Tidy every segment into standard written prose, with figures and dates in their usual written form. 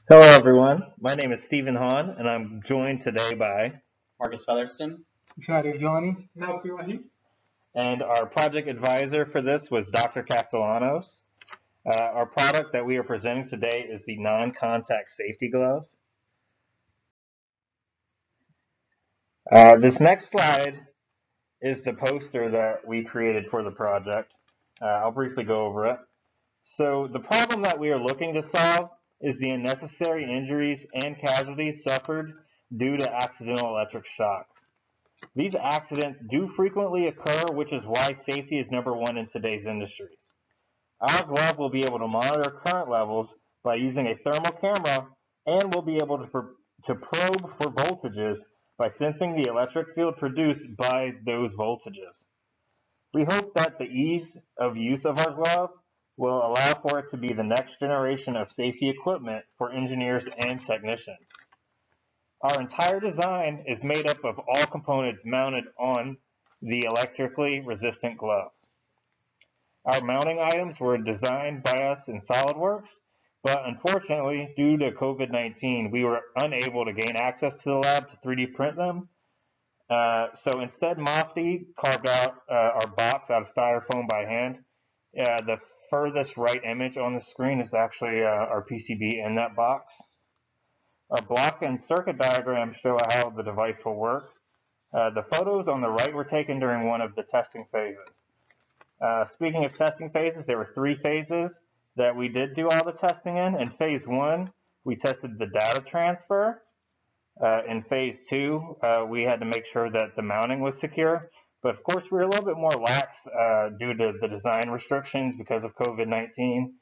Hello, everyone. My name is Stephen Hahn, and I'm joined today by Marcus Featherston. Shari Johnny, Matthew Wahi. and our project advisor for this was Dr. Castellanos. Our product that we are presenting today is the non-contact safety glove. This next slide is the poster that we created for the project. I'll briefly go over it. So the problem that we are looking to solve is the unnecessary injuries and casualties suffered due to accidental electric shock. These accidents do frequently occur, which is why safety is number one in today's industries. Our glove will be able to monitor current levels by using a thermal camera and will be able to probe for voltages by sensing the electric field produced by those voltages. We hope that the ease of use of our glove will allow for it to be the next generation of safety equipment for engineers and technicians. Our entire design is made up of all components mounted on the electrically resistant glove. Our mounting items were designed by us in SolidWorks, but unfortunately, due to COVID-19, we were unable to gain access to the lab to 3D print them. So instead, Mofty carved out our box out of styrofoam by hand. The furthest right image on the screen is actually our PCB in that box. Our block and circuit diagrams show how the device will work. The photos on the right were taken during one of the testing phases. Speaking of testing phases, there were 3 phases that we did do all the testing in. In phase 1, we tested the data transfer. In phase 2, we had to make sure that the mounting was secure. But of course, we were a little bit more lax due to the design restrictions because of COVID-19,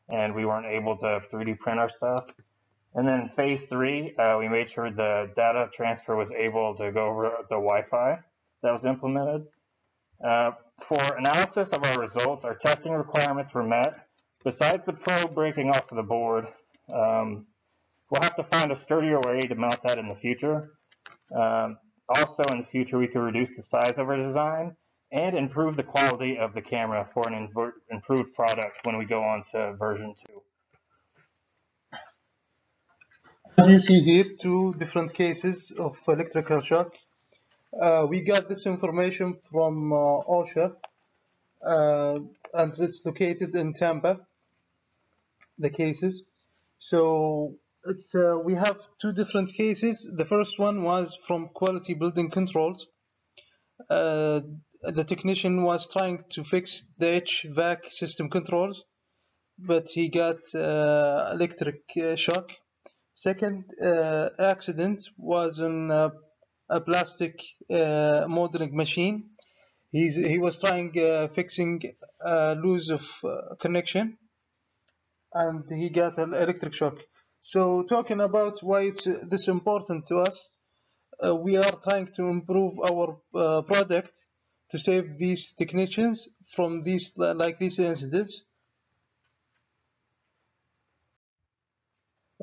and we weren't able to 3D print our stuff. And then in phase 3, we made sure the data transfer was able to go over the Wi-Fi that was implemented. For analysis of our results, our testing requirements were met. Besides the probe breaking off of the board, we'll have to find a sturdier way to mount that in the future. Also, in the future, we could reduce the size of our design and improve the quality of the camera for an improved product when we go on to version 2. As you see here, 2 different cases of electrical shock. We got this information from OSHA, and it's located in Tampa, the cases. So we have 2 different cases. The first one was from Quality Building Controls. The technician was trying to fix the HVAC system controls, but he got electric shock. Second accident was on a plastic modeling machine. He was trying fixing lose of connection, and he got an electric shock. So talking about why it's this important to us, we are trying to improve our product to save these technicians from these incidents.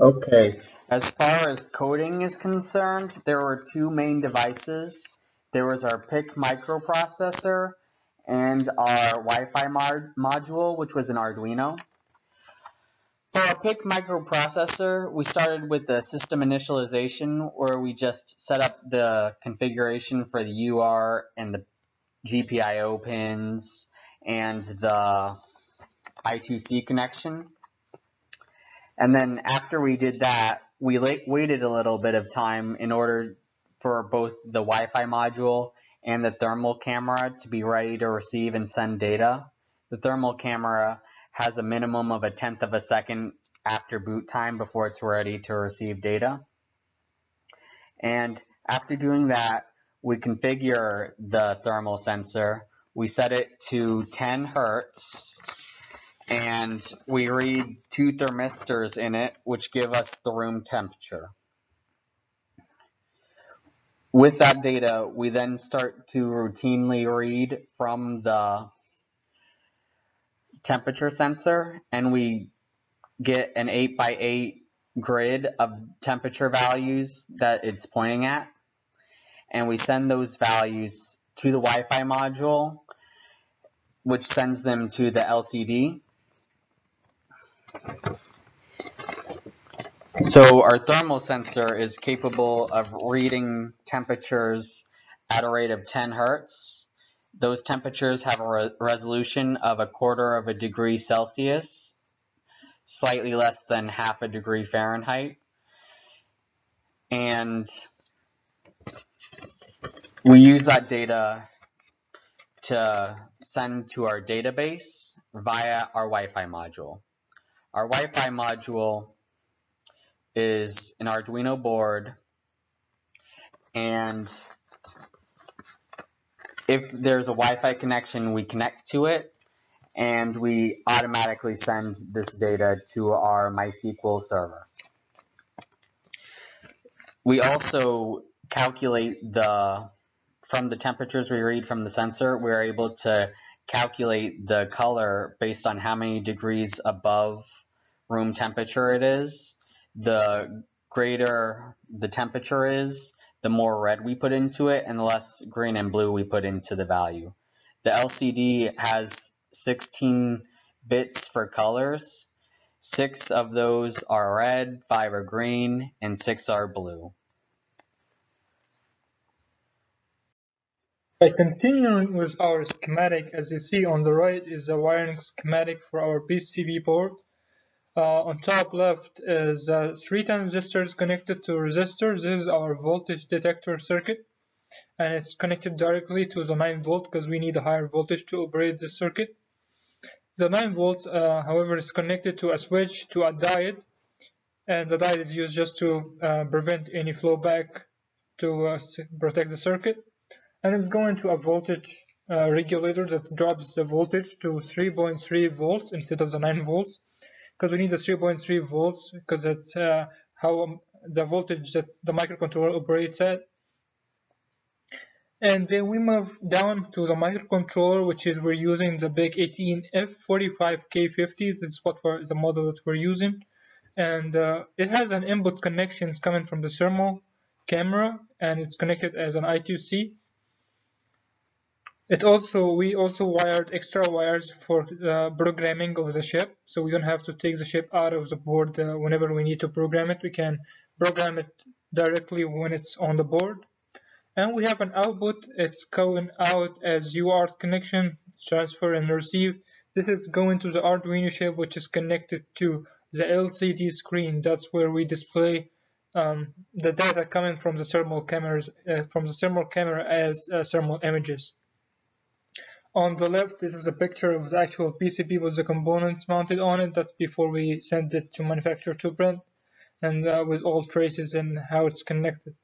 Okay. As far as coding is concerned, there were 2 main devices. There was our PIC microprocessor and our Wi-Fi module, which was an Arduino. For our PIC microprocessor, we started with the system initialization, where we just set up the configuration for the UART and the GPIO pins and the I2C connection. And then after we did that, we waited a little bit of time in order for both the Wi-Fi module and the thermal camera to be ready to receive and send data. The thermal camera has a minimum of 1/10 of a second after boot time before it's ready to receive data. And after doing that, we configure the thermal sensor. We set it to 10 Hertz, and we read 2 thermistors in it, which give us the room temperature. With that data, we then start to routinely read from the temperature sensor, and we get an 8x8 grid of temperature values that it's pointing at, and we send those values to the Wi-Fi module, which sends them to the LCD. So our thermal sensor is capable of reading temperatures at a rate of 10 hertz. Those temperatures have a resolution of 1/4 of a degree Celsius, slightly less than half a degree Fahrenheit. And we use that data to send to our database via our Wi-Fi module. Our Wi-Fi module is an Arduino board, and if there's a Wi-Fi connection, we connect to it, and we automatically send this data to our MySQL server. We also calculate from the temperatures we read from the sensor, we're able to calculate the color based on how many degrees above room temperature it is. The greater the temperature is, the more red we put into it, and the less green and blue we put into the value. The LCD has 16 bits for colors. 6 of those are red, 5 are green, and 6 are blue. By continuing with our schematic, as you see on the right is a wiring schematic for our PCB board. On top left is 3 transistors connected to resistors. This is our voltage detector circuit, and it's connected directly to the 9 volt because we need a higher voltage to operate the circuit. The 9 volt, however, is connected to a switch to a diode, and the diode is used just to prevent any flow back to protect the circuit. And it's going to a voltage regulator that drops the voltage to 3.3 volts instead of the 9 volts, because we need the 3.3 volts because it's how the voltage that the microcontroller operates at. And then we move down to the microcontroller, which is we're using the BIC 18F45K50. This is the model that we're using, and it has an input connections coming from the thermal camera, and it's connected as an I2C. We also wired extra wires for programming of the chip, so we don't have to take the chip out of the board whenever we need to program it. We can program it directly when it's on the board. And we have an output. It's going out as UART connection, transfer and receive. This is going to the Arduino chip, which is connected to the LCD screen. That's where we display the data coming from the thermal cameras, as thermal images. On the left, this is a picture of the actual PCB with the components mounted on it. That's before we send it to manufacturer to print, and with all traces and how it's connected.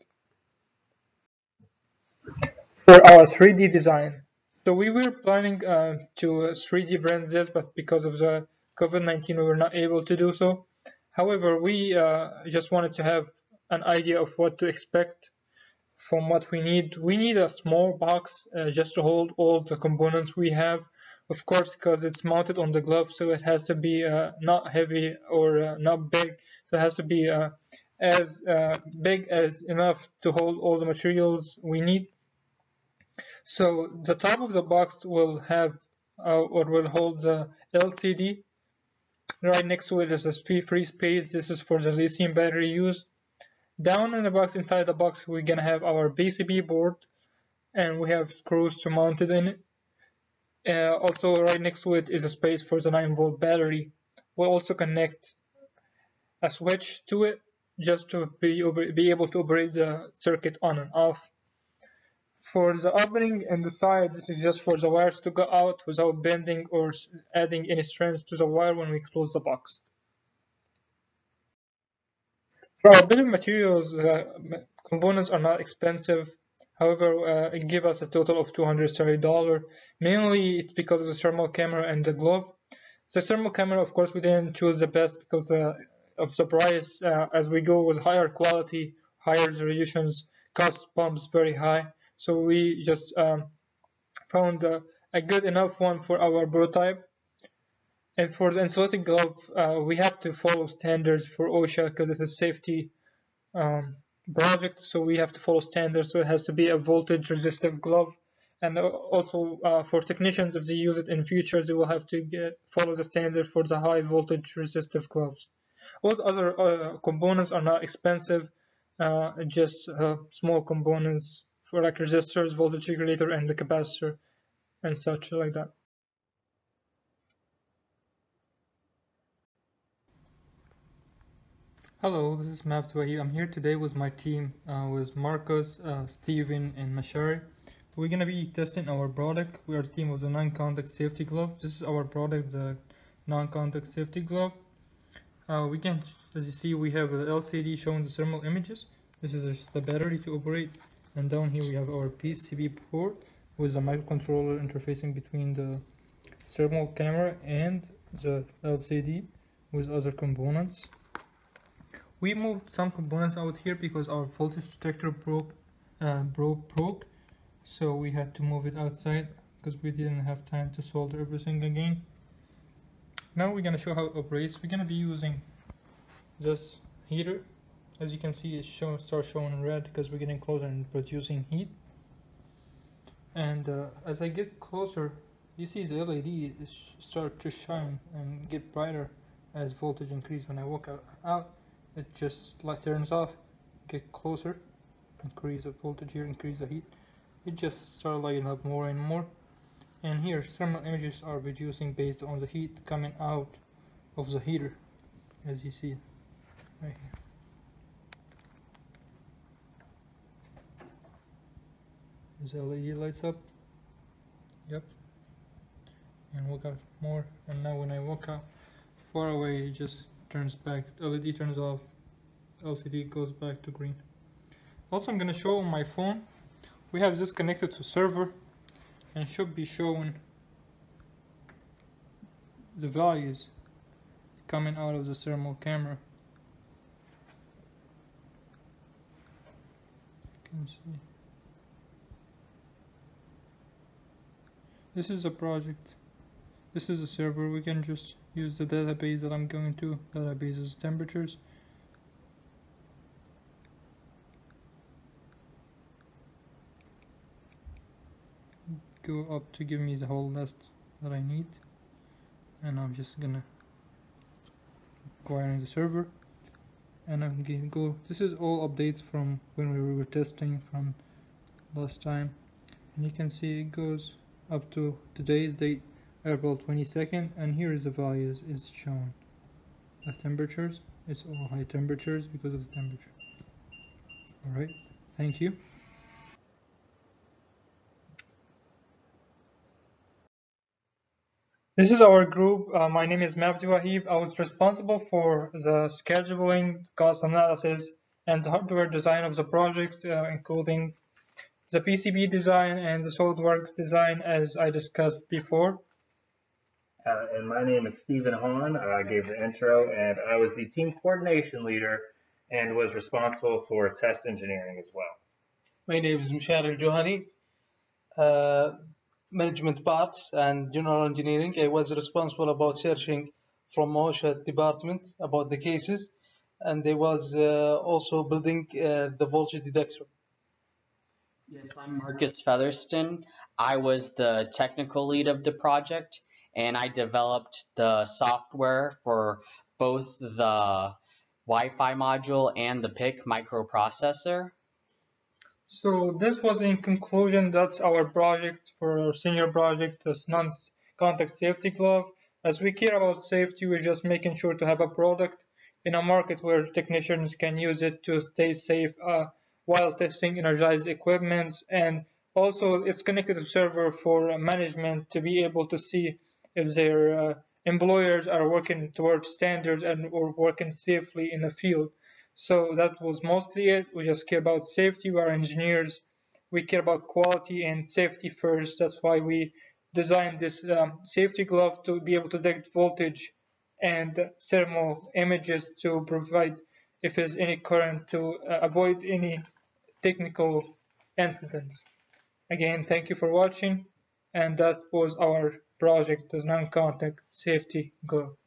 For our 3D design, so we were planning to 3D print this, but because of the COVID-19, we were not able to do so. However, we just wanted to have an idea of what to expect from what we need. We need a small box just to hold all the components we have, of course, because it's mounted on the glove, so it has to be not heavy or not big. So it has to be as big as enough to hold all the materials we need. So the top of the box will have or will hold the LCD. Right next to it is a free space. This is for the lithium battery use. Down in the box, inside the box, we're gonna have our PCB board, and we have screws to mount it in it. Also, right next to it is a space for the 9 volt battery. We'll also connect a switch to it just to be able to operate the circuit on and off. For the opening and the side, this is just for the wires to go out without bending or adding any strength to the wire when we close the box. For our bill of materials, components are not expensive. However, it gave us a total of $230. Mainly, it's because of the thermal camera and the glove. The thermal camera, of course, we didn't choose the best because of the price. As we go with higher quality, higher resolutions, cost bumps very high. So we just found a good enough one for our prototype. And for the insulating glove, we have to follow standards for OSHA because it's a safety project, so we have to follow standards. So it has to be a voltage resistive glove, and also for technicians, if they use it in future, they will have to follow the standard for the high voltage resistive gloves. All the other components are not expensive, just small components for like resistors, voltage regulator, and the capacitor and such like that. Hello, this is Mavtwahi. I'm here today with my team, with Marcos, Steven, and Mashari. We're gonna be testing our product. We are the team of the non-contact safety glove. This is our product, the non-contact safety glove. We can, as you see, we have the LCD showing the thermal images. This is just the battery to operate, and down here we have our PCB port with a microcontroller interfacing between the thermal camera and the LCD with other components. We moved some components out here because our voltage detector broke, so we had to move it outside because we didn't have time to solder everything again. Now we're gonna show how it operates. We're gonna be using this heater. As you can see, it starts showing red because we're getting closer and producing heat. And as I get closer, you see the LED start to shine and get brighter as voltage increases. When I walk out, it just turns off, get closer, increase the voltage here, increase the heat. It just starts lighting up more and more. And here thermal images are reducing based on the heat coming out of the heater, as you see right here. As the LED lights up, yep, and walk out more. And now when I walk out far away, it just turns back, LED turns off, LCD goes back to green. Also, I'm going to show on my phone, we have this connected to server and should be showing the values coming out of the thermal camera. You can see. This is a project. This is a server. We can just use the database that I'm going to. Database is temperatures. Go up to give me the whole list that I need, and I'm just gonna acquire the server, and I'm gonna go. This is all updates from when we were testing from last time, and you can see it goes up to today's date, April 22nd, and here is the values is shown. The temperatures, it's all high temperatures because of the temperature. Alright, thank you. This is our group. My name is Mavdi Wahib. I was responsible for the scheduling, cost analysis, and the hardware design of the project, including the PCB design and the SolidWorks design, as I discussed before. And my name is Stephen Hahn. I gave the intro, and I was the team coordination leader and was responsible for test engineering as well. My name is Mishal Al-Johani. Management parts and general engineering. I was responsible about searching from OSHA department about the cases, and I was also building the voltage detector. Yes, I'm Marcus Featherston. I was the technical lead of the project, and I developed the software for both the Wi-Fi module and the PIC microprocessor. So this was in conclusion, that's our project for our senior project, this non-contact safety glove. As we care about safety, we're just making sure to have a product in a market where technicians can use it to stay safe while testing energized equipments. And also it's connected to server for management to be able to see if their employers are working towards standards and or working safely in the field. So that was mostly it. We just care about safety. We are engineers. We care about quality and safety first. That's why we designed this safety glove to be able to detect voltage and thermal images to provide if there's any current to avoid any technical incidents. Again, thank you for watching. And that was our project, the non-contact safety glove.